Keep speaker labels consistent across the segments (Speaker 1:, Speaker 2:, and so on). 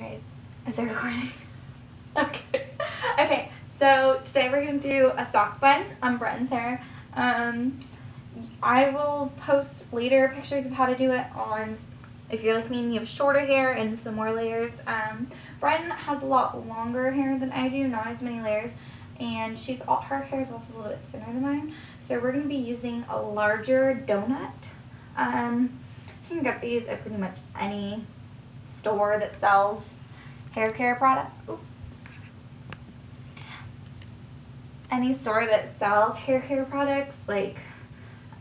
Speaker 1: Okay, is it recording? Okay. Okay, so today we're going to do a sock bun on Brenton's hair. I will post later pictures of how to do it on, if you're like me and you have shorter hair and some more layers. Brenton has a lot longer hair than I do, not as many layers, and her hair is also a little bit thinner than mine. So we're going to be using a larger donut. You can get these at pretty much any store that sells hair care product. Ooh. Any store that sells hair care products, like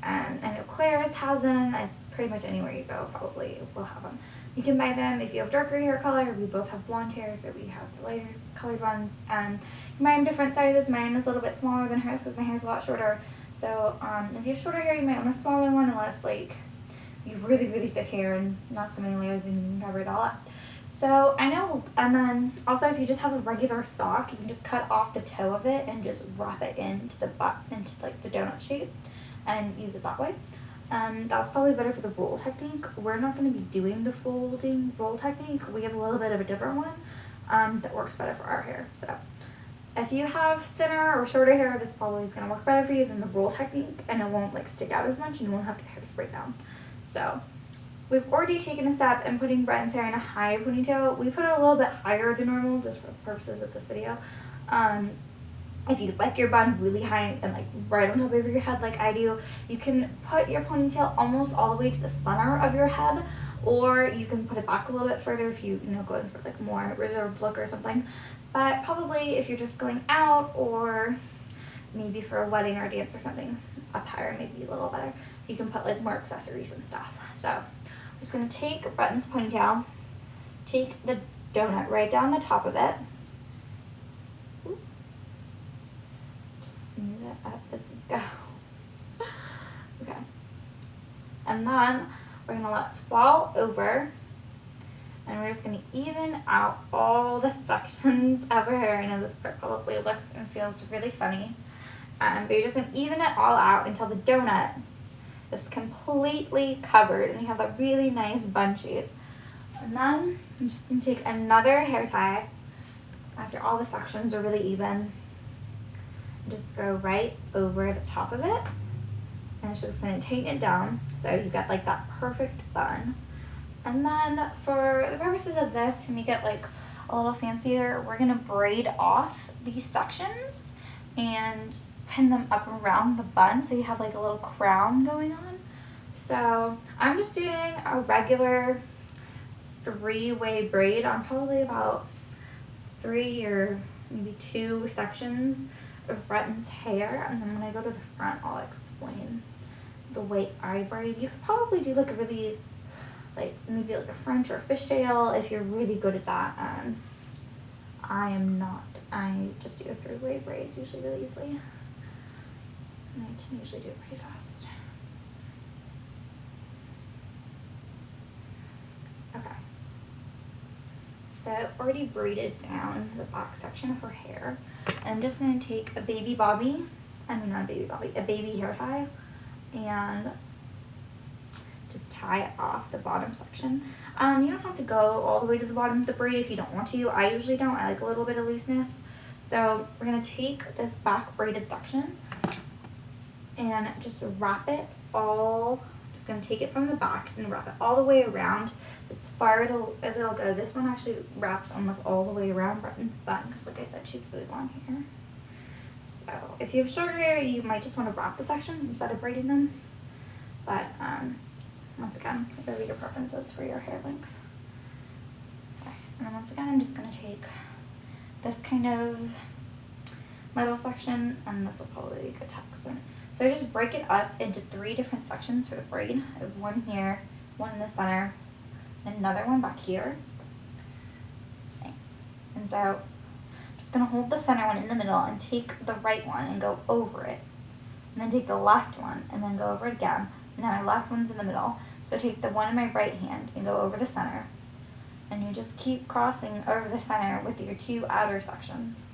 Speaker 1: I know Claire's has them. Pretty much anywhere you go probably will have them. You can buy them if you have darker hair color. We both have blonde hair, so we have the lighter colored ones. You can buy them different sizes. Mine is a little bit smaller than hers because my hair is a lot shorter. So if you have shorter hair, you might want a smaller one, unless like you have really, really thick hair and not so many layers and you can cover it all up. So I know, and then also if you just have a regular sock, you can just cut off the toe of it and just wrap it into the into like the donut shape and use it that way. That's probably better for the roll technique. We're not going to be doing the folding roll technique. We have a little bit of a different one that works better for our hair. So if you have thinner or shorter hair, this probably is going to work better for you than the roll technique, and it won't like stick out as much and you won't have to hairspray down. So we've already taken a step in putting Brenton's hair in a high ponytail. We put it a little bit higher than normal just for the purposes of this video. If you like your bun really high and like right on top of your head like I do, you can put your ponytail almost all the way to the center of your head, or you can put it back a little bit further if you know going for like more reserved look or something. But probably if you're just going out, or maybe for a wedding or a dance or something, up higher may be a little better. You can put like more accessories and stuff. So I'm just going to take Brenton's ponytail, take the donut right down the top of it, just smooth it up as we go. Okay, and then we're going to let it fall over, and we're just going to even out all the sections of her hair. I know this part probably looks and feels really funny, but you're just going to even it all out until the donut is completely covered and you have that really nice bun shape. And then I'm just going to take another hair tie after all the sections are really even. Just go right over the top of it, and it's just going to tighten it down so you get like that perfect bun. And then for the purposes of this, to make it like a little fancier, we're going to braid off these sections and pin them up around the bun so you have like a little crown going on. So I'm just doing a regular 3-way braid on probably about 3 or maybe 2 sections of Brenton's hair, and then when I go to the front I'll explain the way I braid. You could probably do like a really like maybe like a French or a fishtail if you're really good at that. I am not. I just do a 3-way braids usually really easily. And I can usually do it pretty fast. Okay. So I've already braided down the back section of her hair. And I'm just going to take a baby bobby, I mean not a baby bobby, a baby hair tie, and just tie it off the bottom section. You don't have to go all the way to the bottom of the braid if you don't want to. I usually don't. I like a little bit of looseness. So we're going to take this back braided section and just wrap it all, just going to take it from the back and wrap it all the way around as far as it'll go. This one actually wraps almost all the way around Brenton's bun because like I said, she's really long hair. So if you have shorter hair, you might just want to wrap the sections instead of braiding them. But once again, whatever your preference is for your hair length. Okay. And then once again, I'm just going to take this kind of middle section, and this will probably be a good text one. So I just break it up into 3 different sections for the braid. I have one here, one in the center, and another one back here. Okay. And so I'm just going to hold the center one in the middle and take the right one and go over it. And then take the left one and then go over it again. And now my left one's in the middle. So take the one in my right hand and go over the center. And you just keep crossing over the center with your 2 outer sections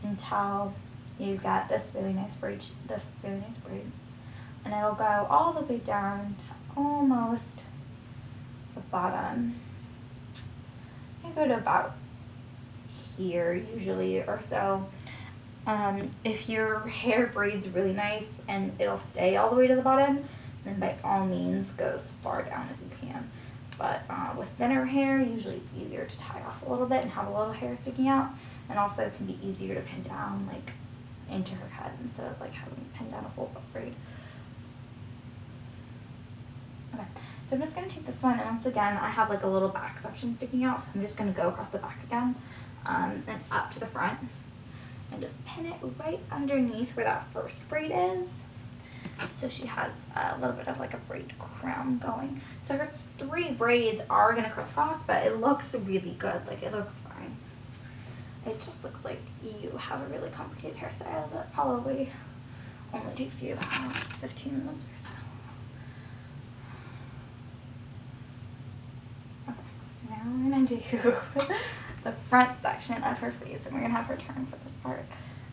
Speaker 1: until you got this really nice braid, and it'll go all the way down to almost the bottom I go to about here usually or so. If your hair braids really nice and it'll stay all the way to the bottom, then by all means go as far down as you can. But with thinner hair, usually it's easier to tie off a little bit and have a little hair sticking out, and also it can be easier to pin down like into her head instead of like having to pin down a full braid. Okay, so I'm just going to take this one, and once again I have like a little back section sticking out, so I'm just going to go across the back again and up to the front and just pin it right underneath where that first braid is. So she has a little bit of like a braid crown going. So her 3 braids are going to crisscross, but it looks really good. Like, it looks fine. It just looks like you have a really complicated hairstyle that probably only takes you about 15 minutes or so. Okay, so now we're going to do the front section of her face, and we're going to have her turn for this part.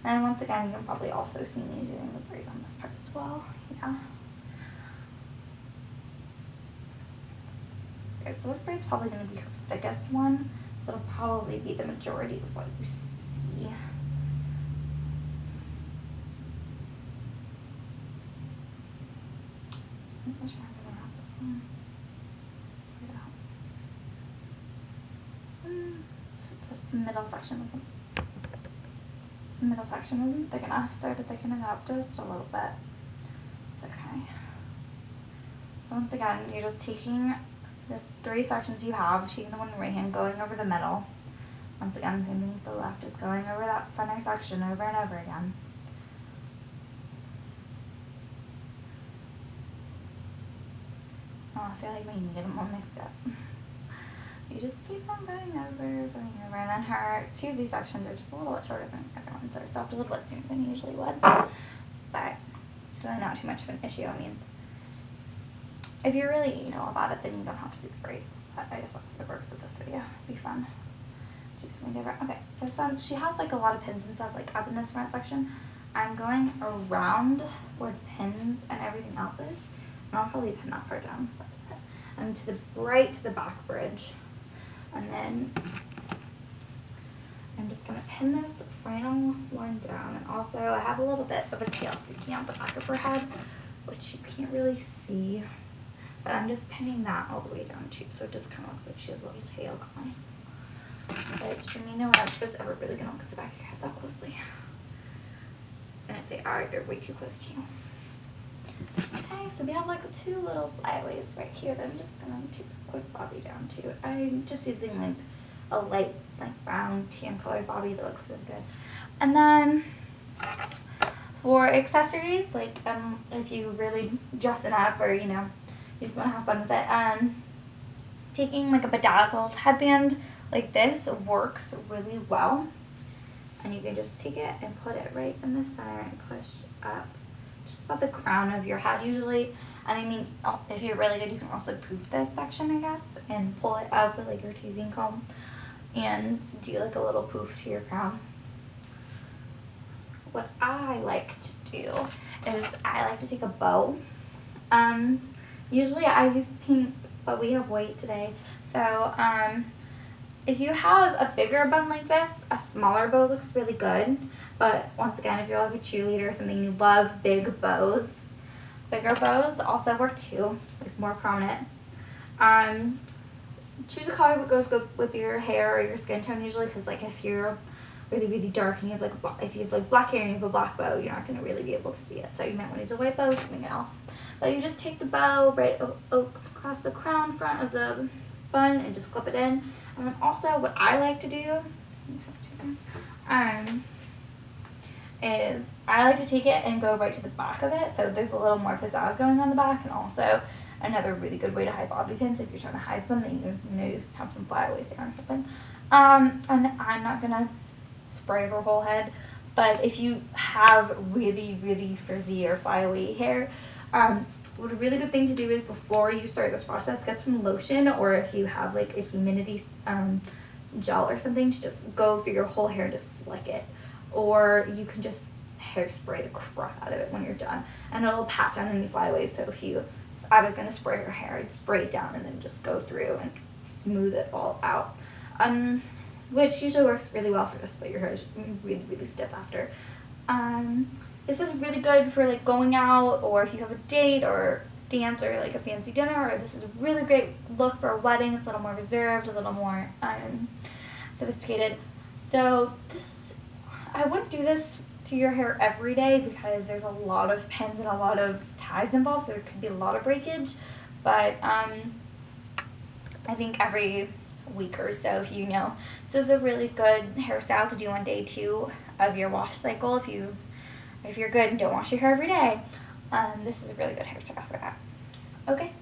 Speaker 1: And once again, you can probably also see me doing the braid on this part as well. Yeah. Okay, so this braid's probably going to be her thickest one, so it'll probably be the majority of what you see. I'm not sure I'm going to have this one. This middle section isn't. The middle section isn't thick enough, so I have to thicken it up just a little bit. It's okay. So once again, you're just taking the 3 sections you have, taking the one in the right hand, going over the middle. Once again, same thing with the left, just going over that center section over and over again. Oh, see, I like when you get them all mixed up. You just keep on going over, and then her 2 of these sections are just a little bit shorter than the other ones, so I stopped a little bit sooner than you usually would. But it's really not too much of an issue. I mean, if you're really anal about it, then you don't have to do the braids. But I just thought for the purpose of this video, it'd be fun. Do something different. Okay, so since she has like a lot of pins and stuff like up in this front section, I'm going around where the pins and everything else is, and I'll probably pin that part down. And to the right to the back bridge. And then I'm just going to pin this final one down. And also I have a little bit of a tail sticking out the back of her head, which you can't really see. But I'm just pinning that all the way down too, so it just kind of looks like she has a little tail going. But you know what, is ever really going to look at the back of your head that closely. And if they are, they're way too close to you. Okay, so we have like 2 little flyaways right here that I'm just going to take a quick bobby down to. I'm just using like a light, like brown, tan colored bobby that looks really good. And then for accessories, like if you really dressing up or, you know, you just want to have fun with it, taking like a bedazzled headband like this works really well. And you can just take it and put it right in the center and push up. Just about the crown of your head usually. And I mean, if you're really good, you can also poof this section, I guess, and pull it up with like your teasing comb and do like a little poof to your crown. What I like to do is I like to take a bow. Usually I use pink, but we have white today. So if you have a bigger bun like this, a smaller bow looks really good. But once again, if you're like a cheerleader or something, you love big bows. Bigger bows also work too, like more prominent. Choose a color that goes good with your hair or your skin tone usually, because like if you're really, really dark and you have like if you have like black hair and you have a black bow, you're not going to really be able to see it. So you might want to use a white bow or something else. But you just take the bow right across the crown front of the bun and just clip it in. And then also what I like to do is I like to take it and go right to the back of it, so there's a little more pizzazz going on the back, and also another really good way to hide bobby pins if you're trying to hide something, you know, you have some flyaways down or something. And I'm not gonna spray her whole head, but if you have really, really frizzy or flyaway hair, what a really good thing to do is before you start this process, get some lotion, or if you have like a humidity gel or something, to just go through your whole hair and just slick it. Or you can just hairspray the crap out of it when you're done, and it'll pat down any flyaways. So if I was going to spray your hair, I'd spray it down and then just go through and smooth it all out. which usually works really well for this, but your hair is just really, really stiff after. This is really good for like going out, or if you have a date or dance or like a fancy dinner, or this is a really great look for a wedding. It's a little more reserved, a little more sophisticated. So this, I wouldn't do this to your hair every day because there's a lot of pins and a lot of ties involved, so there could be a lot of breakage. But I think every week or so, if you know. So it's a really good hairstyle to do on day 2 of your wash cycle if you're good and don't wash your hair every day. This is a really good hairstyle for that. Okay,